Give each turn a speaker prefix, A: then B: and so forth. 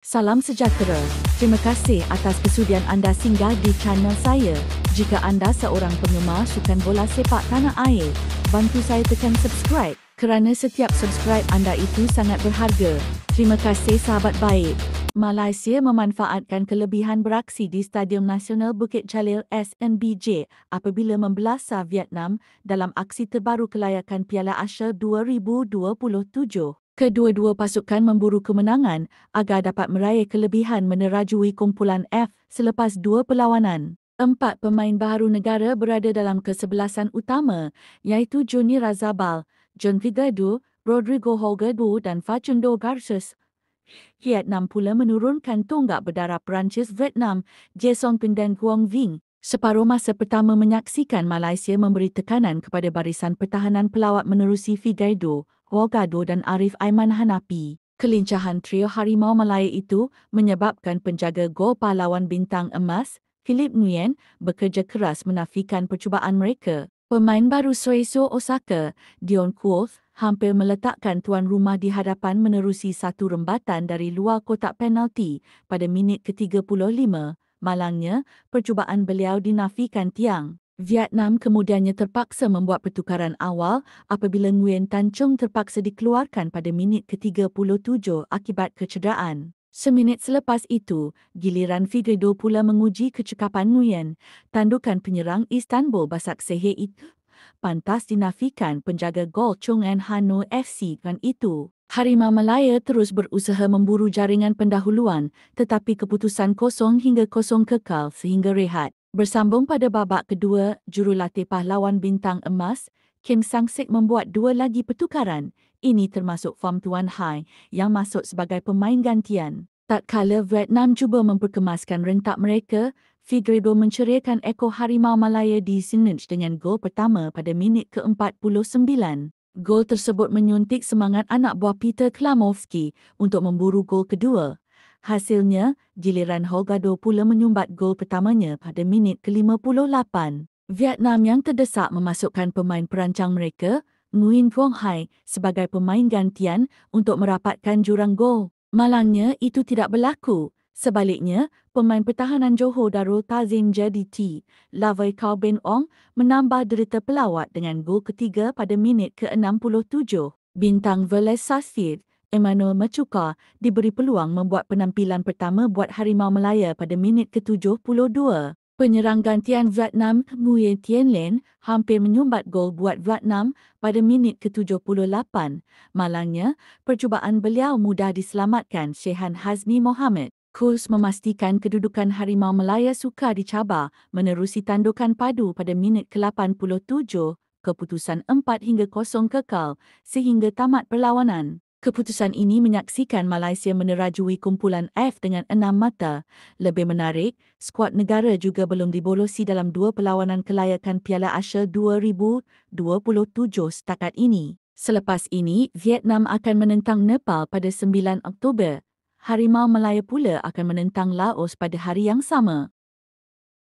A: Salam sejahtera. Terima kasih atas kesudian anda singgah di channel saya. Jika anda seorang penggemar sukan bola sepak tanah air, bantu saya tekan subscribe kerana setiap subscribe anda itu sangat berharga. Terima kasih sahabat baik. Malaysia memanfaatkan kelebihan beraksi di Stadium Nasional Bukit Jalil SNBJ apabila membelasah Vietnam dalam aksi terbaru kelayakan Piala Asia 2027. Kedua-dua pasukan memburu kemenangan agar dapat meraih kelebihan menerajui kumpulan F selepas dua perlawanan. 4 pemain baharu negara berada dalam kesebelasan utama iaitu Johnny Razabal, John Figueiredo, Rodrigo Holgado dan Facundo Garces. Vietnam pula menurunkan tonggak berdarah Perancis Vietnam, Jason Pin dan Guang Ving. Separuh masa pertama menyaksikan Malaysia memberi tekanan kepada barisan pertahanan pelawat menerusi Figueiredo, Holgado dan Arif Aiman Hanapi. Kelincahan trio Harimau Malaya itu menyebabkan penjaga gol pahlawan bintang emas, Philip Nguyen, bekerja keras menafikan percubaan mereka. Pemain baru Soiso Osaka, Dion Quoth, hampir meletakkan tuan rumah di hadapan menerusi satu rembatan dari luar kotak penalti pada minit ke-35. Malangnya, percubaan beliau dinafikan tiang. Vietnam kemudiannya terpaksa membuat pertukaran awal apabila Nguyen Tan Chung terpaksa dikeluarkan pada minit ke-37 akibat kecederaan. Seminit selepas itu, giliran Figueiredo pula menguji kecekapan Nguyen. Tandukan penyerang Istanbul Basaksehir itu pantas dinafikan penjaga gol Chung An Hanoi FC kan itu. Harimau Malaya terus berusaha memburu jaringan pendahuluan tetapi keputusan 0-0 kekal sehingga rehat. Bersambung pada babak kedua, jurulatih pahlawan bintang emas, Kim Sang-sik membuat dua lagi pertukaran. Ini termasuk Pham Tuan Hai yang masuk sebagai pemain gantian. Tatkala Vietnam cuba memperkemaskan rentak mereka, Figueiredo menceriakan ekor Harimau Malaya di Sinich dengan gol pertama pada minit ke-49. Gol tersebut menyuntik semangat anak buah Peter Klamovski untuk memburu gol kedua. Hasilnya, giliran Holgado pula menyumbat gol pertamanya pada minit ke-58. Vietnam yang terdesak memasukkan pemain perancang mereka, Nguyen Thuong Hai, sebagai pemain gantian untuk merapatkan jurang gol. Malangnya, itu tidak berlaku. Sebaliknya, pemain pertahanan Johor Darul Tazim JDT, Lavai Kau Bin Ong, menambah derita pelawat dengan gol ketiga pada minit ke-67. Bintang Velez Sarsfield, Emmanuel Machuca, diberi peluang membuat penampilan pertama buat Harimau Malaya pada minit ke-72. Penyerang gantian Vietnam, Nguyen Tien Lin, hampir menyumbat gol buat Vietnam pada minit ke-78. Malangnya, percubaan beliau mudah diselamatkan Shehan Hazni Mohamad. Kurs memastikan kedudukan Harimau Malaya sukar dicabar menerusi tandukan padu pada minit ke-87, keputusan 4-0 kekal sehingga tamat perlawanan. Keputusan ini menyaksikan Malaysia menerajui kumpulan F dengan 6 mata. Lebih menarik, skuad negara juga belum dibolosi dalam dua perlawanan kelayakan Piala Asia 2027 setakat ini. Selepas ini, Vietnam akan menentang Nepal pada 9 Oktober. Harimau Malaya pula akan menentang Laos pada hari yang sama.